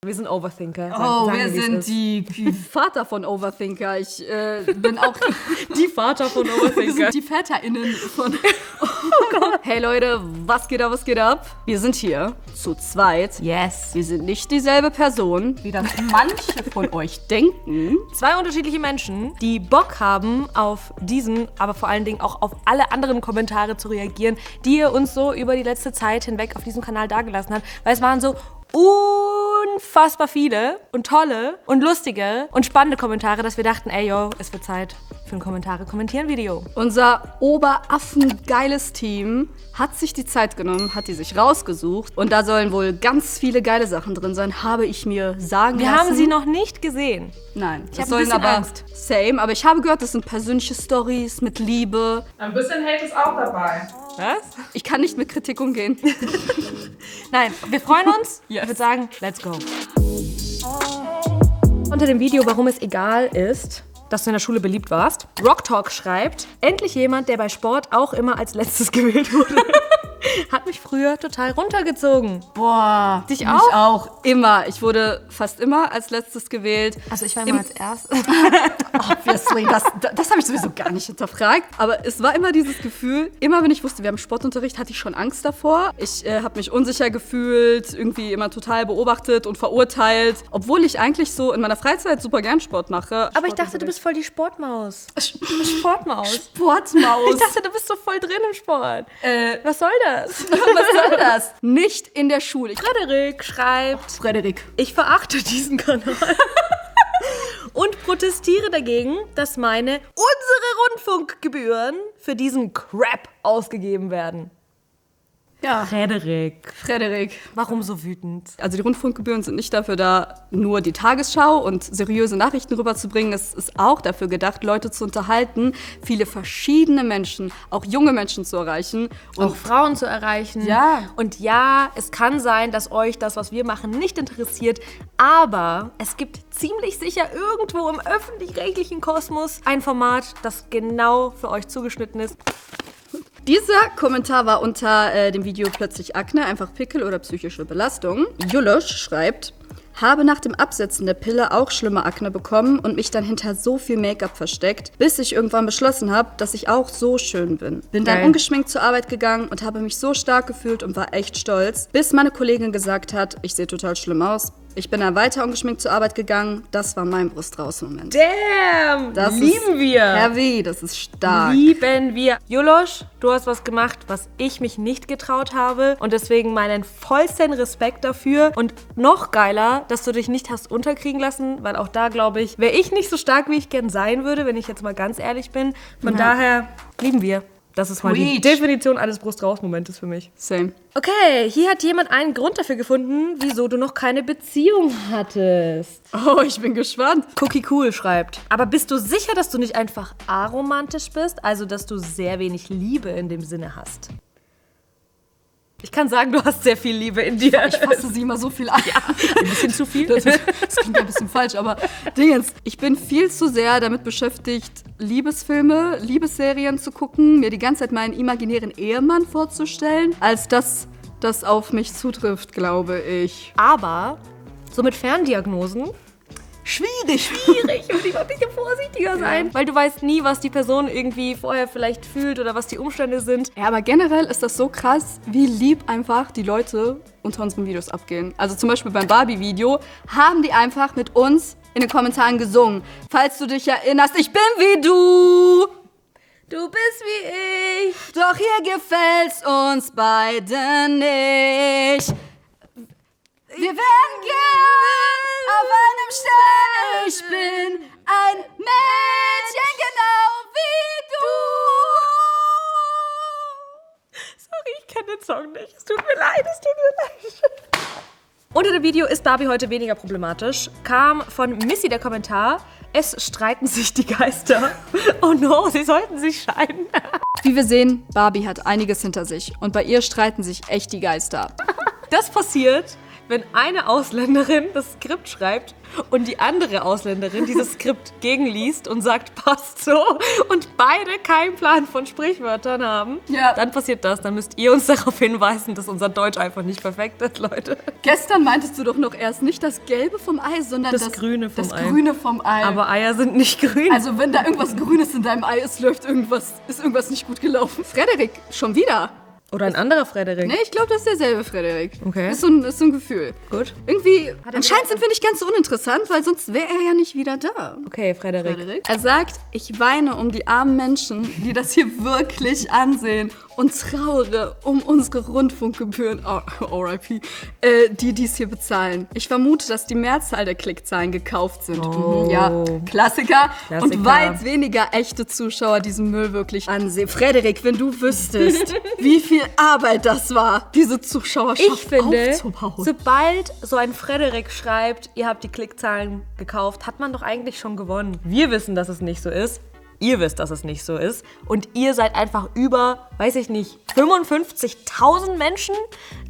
Wir sind Overthinker. Wir sind die Vater von Overthinker. Ich bin auch die Vater von Overthinker. Wir sind die VäterInnen von Hey Leute, was geht ab? Wir sind hier zu zweit. Yes. Wir sind nicht dieselbe Person, wie das manche von euch denken. Zwei unterschiedliche Menschen, die Bock haben auf diesen, aber vor allen Dingen auch auf alle anderen Kommentare zu reagieren, die ihr uns so über die letzte Zeit hinweg auf diesem Kanal dagelassen habt. Weil es waren so unfassbar viele und tolle und lustige und spannende Kommentare, dass wir dachten, ey, yo, es wird Zeit für ein Kommentare-Kommentieren-Video. Unser oberaffengeiles Team hat sich die Zeit genommen, hat die sich rausgesucht und da sollen wohl ganz viele geile Sachen drin sein, habe ich mir sagen lassen. Wir haben sie noch nicht gesehen. Nein, ich habe ein bisschen Angst. Same, aber ich habe gehört, das sind persönliche Stories mit Liebe. Ein bisschen Hate ist auch dabei. Was? Ich kann nicht mit Kritik umgehen. Nein, wir freuen uns. Yes. Ich würde sagen, let's go. Unter dem Video, warum es egal ist, dass du in der Schule beliebt warst, Rock Talk schreibt, endlich jemand, der bei Sport auch immer als letztes gewählt wurde. Hat mich früher total runtergezogen. Boah, dich mich auch? auch. Immer. Ich wurde fast immer als letztes gewählt. Also ich war immer als erstes. Obviously, das habe ich sowieso gar nicht hinterfragt. Aber es war immer dieses Gefühl, immer wenn ich wusste, wir haben Sportunterricht, hatte ich schon Angst davor. Ich habe mich unsicher gefühlt, irgendwie immer total beobachtet und verurteilt. Obwohl ich eigentlich so in meiner Freizeit super gern Sport mache. Aber ich dachte, du bist voll die Sportmaus. Sportmaus. Sportmaus. Ich dachte, du bist so voll drin im Sport. Was soll das? Was soll das? Nicht in der Schule. Frederik schreibt, Frederik. ich verachte diesen Kanal und protestiere dagegen, dass unsere Rundfunkgebühren für diesen Crap ausgegeben werden. Ja. Frederik. Warum so wütend? Also die Rundfunkgebühren sind nicht dafür da, nur die Tagesschau und seriöse Nachrichten rüberzubringen. Es ist auch dafür gedacht, Leute zu unterhalten, viele verschiedene Menschen, auch junge Menschen zu erreichen. Und auch Frauen zu erreichen. Ja. Und ja, es kann sein, dass euch das, was wir machen, nicht interessiert. Aber es gibt ziemlich sicher irgendwo im öffentlich-rechtlichen Kosmos ein Format, das genau für euch zugeschnitten ist. Dieser Kommentar war unter dem Video Plötzlich Akne, einfach Pickel oder psychische Belastung. Julosch schreibt, habe nach dem Absetzen der Pille auch schlimme Akne bekommen und mich dann hinter so viel Make-up versteckt, bis ich irgendwann beschlossen habe, dass ich auch so schön bin. Bin dann ungeschminkt zur Arbeit gegangen und habe mich so stark gefühlt und war echt stolz, bis meine Kollegin gesagt hat, ich sehe total schlimm aus. Ich bin dann weiter ungeschminkt zur Arbeit gegangen. Das war mein Brust-raus-Moment. Damn! Das lieben wir! Heavy, das ist stark. Lieben wir. Julosch, du hast was gemacht, was ich mich nicht getraut habe. Und deswegen meinen vollsten Respekt dafür. Und noch geiler, dass du dich nicht hast unterkriegen lassen. Weil auch da, glaube ich, wäre ich nicht so stark, wie ich gern sein würde, wenn ich jetzt mal ganz ehrlich bin. Von daher lieben wir. Das ist mal die Definition eines Brust-raus-Momentes für mich. Same. Okay, hier hat jemand einen Grund dafür gefunden, wieso du noch keine Beziehung hattest. Oh, ich bin gespannt. Cookie Cool schreibt. Aber bist du sicher, dass du nicht einfach aromantisch bist? Also, dass du sehr wenig Liebe in dem Sinne hast? Ich kann sagen, du hast sehr viel Liebe in dir. Ich fasse sie immer so viel an. Ja, ein bisschen zu viel. Das klingt ein bisschen falsch, aber Dingens, ich bin viel zu sehr damit beschäftigt, Liebesfilme, Liebesserien zu gucken, mir die ganze Zeit meinen imaginären Ehemann vorzustellen, als dass das auf mich zutrifft, glaube ich. Aber so mit Ferndiagnosen schwierig. Und ich mal ein bisschen vorsichtiger sein. Weil du weißt nie, was die Person irgendwie vorher vielleicht fühlt oder was die Umstände sind. Ja, aber generell ist das so krass, wie lieb einfach die Leute unter unseren Videos abgehen. Also zum Beispiel beim Barbie-Video haben die einfach mit uns in den Kommentaren gesungen. Falls du dich erinnerst, ich bin wie du. Du bist wie ich. Doch hier gefällt's uns beiden nicht. Wir wären gern auf einem Stern. Ich bin ein Mädchen genau wie du. Sorry, ich kenne den Song nicht. Es tut mir leid. Unter dem Video ist Barbie heute weniger problematisch. Kam von Missy der Kommentar, es streiten sich die Geister. Oh no, sie sollten sich scheiden. Wie wir sehen, Barbie hat einiges hinter sich und bei ihr streiten sich echt die Geister. Das passiert, wenn eine Ausländerin das Skript schreibt und die andere Ausländerin dieses Skript gegenliest und sagt, passt so, und beide keinen Plan von Sprichwörtern haben, dann passiert das. Dann müsst ihr uns darauf hinweisen, dass unser Deutsch einfach nicht perfekt ist, Leute. Gestern meintest du doch noch erst nicht das Gelbe vom Ei, sondern das Grüne vom Ei. Grüne vom Ei. Aber Eier sind nicht grün. Also wenn da irgendwas Grünes in deinem Ei ist, ist irgendwas nicht gut gelaufen. Frederik, schon wieder. Oder ein anderer Frederik. Nee, ich glaube, das ist derselbe Frederik. Okay. Ist so ein Gefühl. Gut. Irgendwie, anscheinend sind wir nicht ganz so uninteressant, weil sonst wäre er ja nicht wieder da. Okay, Frederik. Er sagt, ich weine um die armen Menschen, die das hier wirklich ansehen und trauere um unsere Rundfunkgebühren, RIP, die dies hier bezahlen. Ich vermute, dass die Mehrzahl der Klickzahlen gekauft sind. Oh. Ja, Klassiker. Und weit weniger echte Zuschauer diesen Müll wirklich ansehen. Frederik, wenn du wüsstest, wie viel Arbeit das war, diese Zuschauerschaft Ich finde, aufzubauen. sobald so ein Frederik schreibt, ihr habt die Klickzahlen gekauft, hat man doch eigentlich schon gewonnen. Wir wissen, dass es nicht so ist. Ihr wisst, dass es nicht so ist. Und ihr seid einfach über, weiß ich nicht, 55.000 Menschen?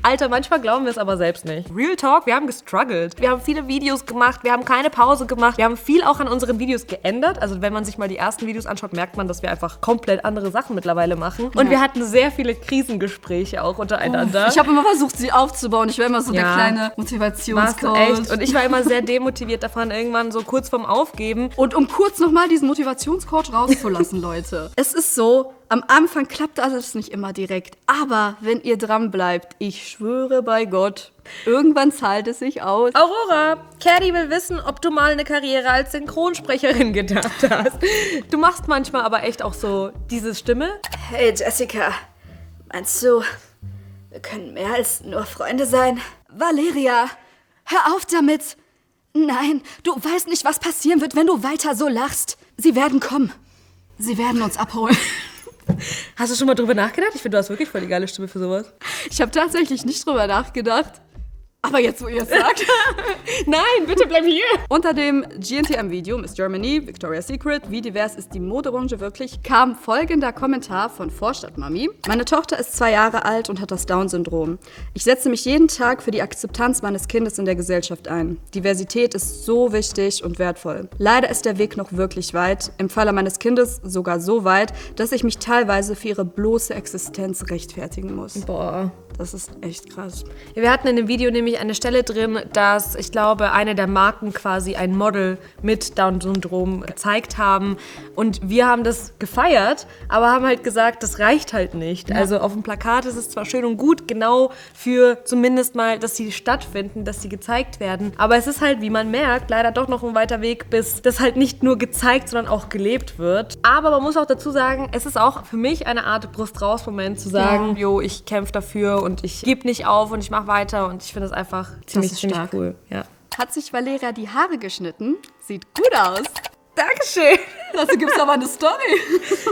Alter, manchmal glauben wir es aber selbst nicht. Real Talk, wir haben gestruggelt. Wir haben viele Videos gemacht, wir haben keine Pause gemacht. Wir haben viel auch an unseren Videos geändert. Also wenn man sich mal die ersten Videos anschaut, merkt man, dass wir einfach komplett andere Sachen mittlerweile machen. Und wir hatten sehr viele Krisengespräche auch untereinander. Ich habe immer versucht, sie aufzubauen. Ich war immer so der kleine Motivationscoach. Echt? Und ich war immer sehr demotiviert davon, irgendwann so kurz vorm Aufgeben. Und um kurz nochmal diesen Motivationscoach rauszulassen, Leute. Es ist so, am Anfang klappt alles nicht immer direkt. Aber wenn ihr dran bleibt, ich schwöre bei Gott, irgendwann zahlt es sich aus. Aurora, Caddy will wissen, ob du mal eine Karriere als Synchronsprecherin gedacht hast. Du machst manchmal aber echt auch so diese Stimme. Hey Jessica, meinst du, wir können mehr als nur Freunde sein? Valeria, hör auf damit. Nein, du weißt nicht, was passieren wird, wenn du weiter so lachst. Sie werden kommen. Sie werden uns abholen. Hast du schon mal drüber nachgedacht? Ich finde, du hast wirklich voll die geile Stimme für sowas. Ich habe tatsächlich nicht drüber nachgedacht. Aber jetzt, wo ihr es sagt. Nein, bitte bleib hier. Unter dem GNTM-Video Miss Germany, Victoria's Secret, wie divers ist die Modebranche wirklich, kam folgender Kommentar von Vorstadtmami. Meine Tochter ist 2 Jahre alt und hat das Down-Syndrom. Ich setze mich jeden Tag für die Akzeptanz meines Kindes in der Gesellschaft ein. Diversität ist so wichtig und wertvoll. Leider ist der Weg noch wirklich weit, im Falle meines Kindes sogar so weit, dass ich mich teilweise für ihre bloße Existenz rechtfertigen muss. Boah. Das ist echt krass. Ja, wir hatten in dem Video nämlich eine Stelle drin, dass, ich glaube, eine der Marken quasi ein Model mit Down-Syndrom gezeigt haben. Und wir haben das gefeiert, aber haben halt gesagt, das reicht halt nicht. Ja. Also auf dem Plakat ist es zwar schön und gut, genau für zumindest mal, dass sie stattfinden, dass sie gezeigt werden. Aber es ist halt, wie man merkt, leider doch noch ein weiter Weg, bis das halt nicht nur gezeigt, sondern auch gelebt wird. Aber man muss auch dazu sagen, es ist auch für mich eine Art Brust-raus-Moment zu sagen, jo, ich kämpfe dafür und ich gebe nicht auf und ich mache weiter und ich finde es einfach ziemlich cool. Ja. Hat sich Valeria die Haare geschnitten? Sieht gut aus. Dankeschön. Dazu gibt's aber eine Story.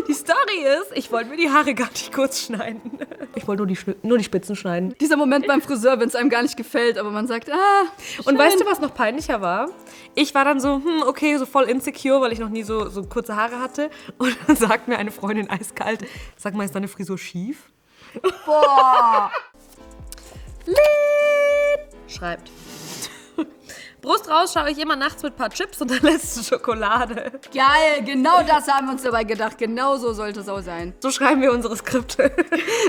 Die Story ist, ich wollte mir die Haare gar nicht kurz schneiden. Ich wollte nur die Spitzen schneiden. Dieser Moment beim Friseur, wenn es einem gar nicht gefällt, aber man sagt, Und weißt du, was noch peinlicher war? Ich war dann so, okay, so voll insecure, weil ich noch nie so kurze Haare hatte. Und dann sagt mir eine Freundin eiskalt, sag mal, ist deine Frisur schief? Boah. Schreibt. Brust raus schaue ich immer nachts mit ein paar Chips und der letzte Schokolade. Geil, genau das haben wir uns dabei gedacht. Genau so sollte es auch sein. So schreiben wir unsere Skripte.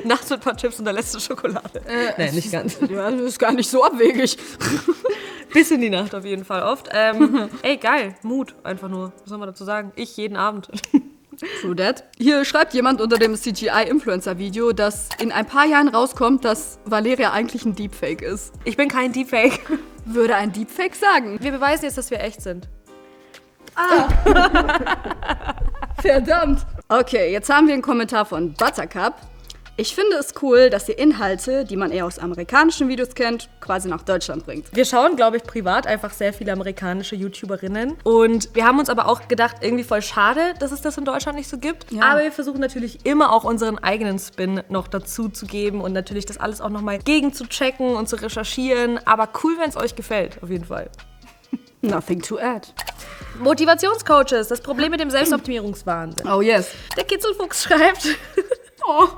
Nachts mit ein paar Chips und der letzte Schokolade. Nee, nicht ganz. Ja, das ist gar nicht so abwegig. Bis in die Nacht auf jeden Fall oft. Ey, geil. Mut, einfach nur. Was soll man dazu sagen? Ich jeden Abend. True that. Hier schreibt jemand unter dem CGI-Influencer-Video, dass in ein paar Jahren rauskommt, dass Valeria eigentlich ein Deepfake ist. Ich bin kein Deepfake. Würde ein Deepfake sagen. Wir beweisen jetzt, dass wir echt sind. Verdammt. Okay, jetzt haben wir einen Kommentar von Buttercup. Ich finde es cool, dass ihr Inhalte, die man eher aus amerikanischen Videos kennt, quasi nach Deutschland bringt. Wir schauen, glaube ich, privat einfach sehr viele amerikanische YouTuberinnen. Und wir haben uns aber auch gedacht, irgendwie voll schade, dass es das in Deutschland nicht so gibt. Ja. Aber wir versuchen natürlich immer auch unseren eigenen Spin noch dazu zu geben und natürlich das alles auch nochmal gegen zu checken und zu recherchieren. Aber cool, wenn es euch gefällt, auf jeden Fall. Nothing to add. Motivationscoaches, das Problem mit dem Selbstoptimierungswahnsinn. Oh yes. Der Kitzelfuchs schreibt... Oh.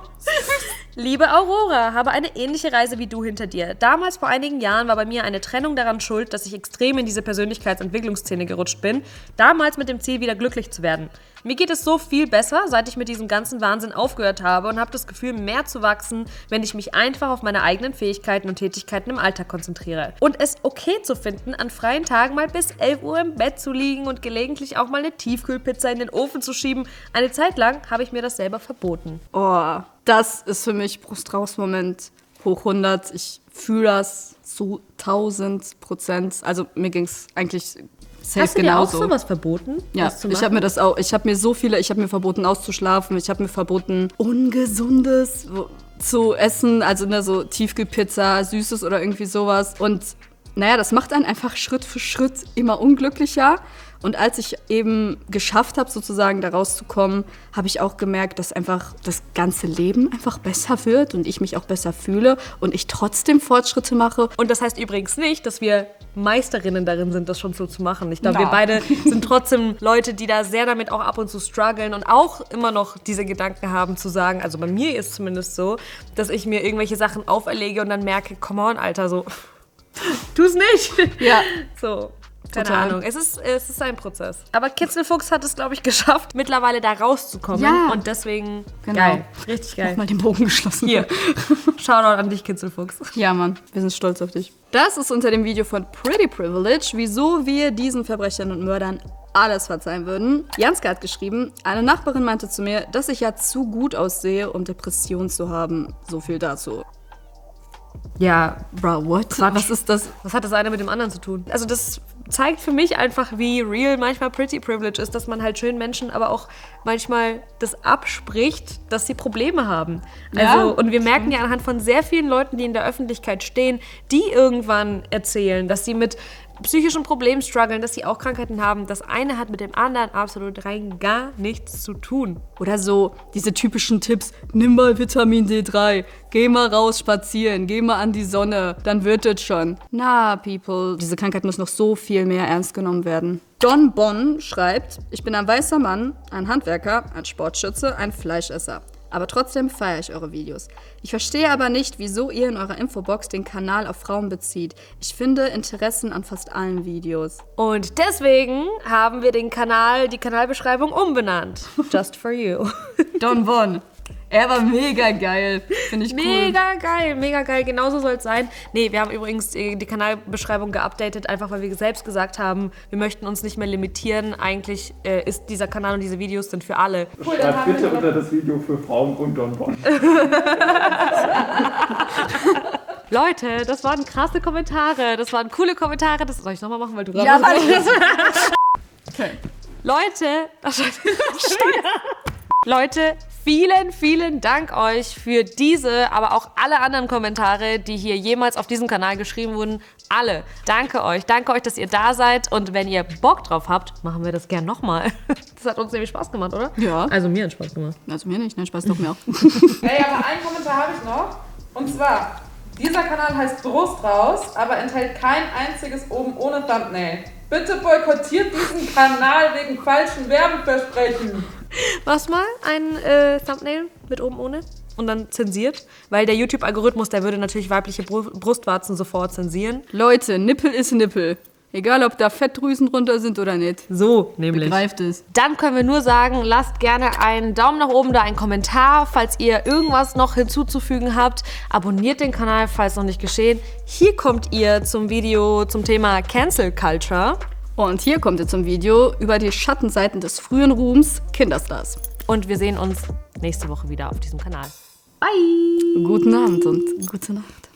Liebe Aurora, habe eine ähnliche Reise wie du hinter dir. Damals vor einigen Jahren war bei mir eine Trennung daran schuld, dass ich extrem in diese Persönlichkeitsentwicklungsszene gerutscht bin. Damals mit dem Ziel, wieder glücklich zu werden. Mir geht es so viel besser, seit ich mit diesem ganzen Wahnsinn aufgehört habe und habe das Gefühl, mehr zu wachsen, wenn ich mich einfach auf meine eigenen Fähigkeiten und Tätigkeiten im Alltag konzentriere. Und es okay zu finden, an freien Tagen mal bis 11 Uhr im Bett zu liegen und gelegentlich auch mal eine Tiefkühlpizza in den Ofen zu schieben. Eine Zeit lang habe ich mir das selber verboten. Oh, das ist für mich Brust-raus-Moment hoch 100. Ich fühle das zu 1000%. Also mir ging es eigentlich safe Hast du dir auch genauso. sowas verboten? Ja, was zu ich habe mir das auch, ich habe mir verboten auszuschlafen, ich habe mir verboten Ungesundes zu essen, also ne, so Tiefkühlpizza, Süßes oder irgendwie sowas. Und naja, das macht einen einfach Schritt für Schritt immer unglücklicher. Und als ich eben geschafft habe, sozusagen da rauszukommen, habe ich auch gemerkt, dass einfach das ganze Leben einfach besser wird und ich mich auch besser fühle und ich trotzdem Fortschritte mache. Und das heißt übrigens nicht, dass wir Meisterinnen darin sind, das schon so zu machen. Ich glaube, Ja. wir beide sind trotzdem Leute, die da sehr damit auch ab und zu strugglen und auch immer noch diese Gedanken haben zu sagen, also bei mir ist es zumindest so, dass ich mir irgendwelche Sachen auferlege und dann merke, come on, Alter, so, tu's nicht. Ja. So. Keine Total. Ahnung, es ist ein Prozess. Aber Kitzelfuchs hat es, glaube ich, geschafft, mittlerweile da rauszukommen. Ja. Und deswegen, Genau. geil, richtig geil. Mal den Bogen geschlossen. Hier, Shoutout an dich, Kitzelfuchs. Ja, Mann, wir sind stolz auf dich. Das ist unter dem Video von Pretty Privilege, wieso wir diesen Verbrechern und Mördern alles verzeihen würden. Janska hat geschrieben, eine Nachbarin meinte zu mir, dass ich ja zu gut aussehe, um Depressionen zu haben. So viel dazu. Ja, Bro, what? Was ist das? was hat das eine mit dem anderen zu tun? Also das zeigt für mich einfach, wie real manchmal Pretty Privilege ist, dass man halt schönen Menschen aber auch manchmal das abspricht, dass sie Probleme haben. Ja, Also, und wir merken ja anhand von sehr vielen Leuten, die in der Öffentlichkeit stehen, die irgendwann erzählen, dass sie mit psychischen Problemen strugglen, dass sie auch Krankheiten haben. Das eine hat mit dem anderen absolut rein gar nichts zu tun. Oder so diese typischen Tipps, nimm mal Vitamin D3, geh mal raus spazieren, geh mal an die Sonne, dann wird es schon. Na, people, diese Krankheit muss noch so viel mehr ernst genommen werden. Don Bon schreibt, ich bin ein weißer Mann, ein Handwerker, ein Sportschütze, ein Fleischesser. Aber trotzdem feiere ich eure Videos. Ich verstehe aber nicht, wieso ihr in eurer Infobox den Kanal auf Frauen bezieht. Ich finde Interessen an fast allen Videos. Und deswegen haben wir die Kanalbeschreibung umbenannt. Just for you. Don Bon. Er war mega geil. Finde ich cool. Mega geil, mega geil. Genauso soll es sein. Nee, wir haben übrigens die Kanalbeschreibung geupdatet, einfach weil wir selbst gesagt haben, wir möchten uns nicht mehr limitieren. Eigentlich ist dieser Kanal und diese Videos sind für alle. Schreibt bitte unter das Video für Frauen und Don Bon. Leute, das waren krasse Kommentare. Das waren coole Kommentare. Das soll ich nochmal machen, weil du gerade Ja, was weil okay. Leute, Leute, vielen, vielen Dank euch für diese, aber auch alle anderen Kommentare, die hier jemals auf diesem Kanal geschrieben wurden. Alle. Danke euch, dass ihr da seid. Und wenn ihr Bock drauf habt, machen wir das gern nochmal. Das hat uns nämlich Spaß gemacht, oder? Ja. Also mir hat Spaß gemacht. Also mir nicht, ne? Spaß doch mir auch. Ey, aber einen Kommentar habe ich noch. Und zwar, dieser Kanal heißt Brust raus, aber enthält kein einziges oben ohne Thumbnail. Bitte boykottiert diesen Kanal wegen falschen Werbeversprechen. Machst mal ein Thumbnail mit oben ohne und dann zensiert, weil der YouTube-Algorithmus, der würde natürlich weibliche Brustwarzen sofort zensieren. Leute, Nippel ist Nippel. Egal, ob da Fettdrüsen drunter sind oder nicht. So nämlich. Begreift es. Dann können wir nur sagen, lasst gerne einen Daumen nach oben da, einen Kommentar, falls ihr irgendwas noch hinzuzufügen habt. Abonniert den Kanal, falls noch nicht geschehen. Hier kommt ihr zum Video zum Thema Cancel Culture. Und hier kommt ihr zum Video über die Schattenseiten des frühen Ruhms Kinderstars. Und wir sehen uns nächste Woche wieder auf diesem Kanal. Bye! Guten Abend und gute Nacht.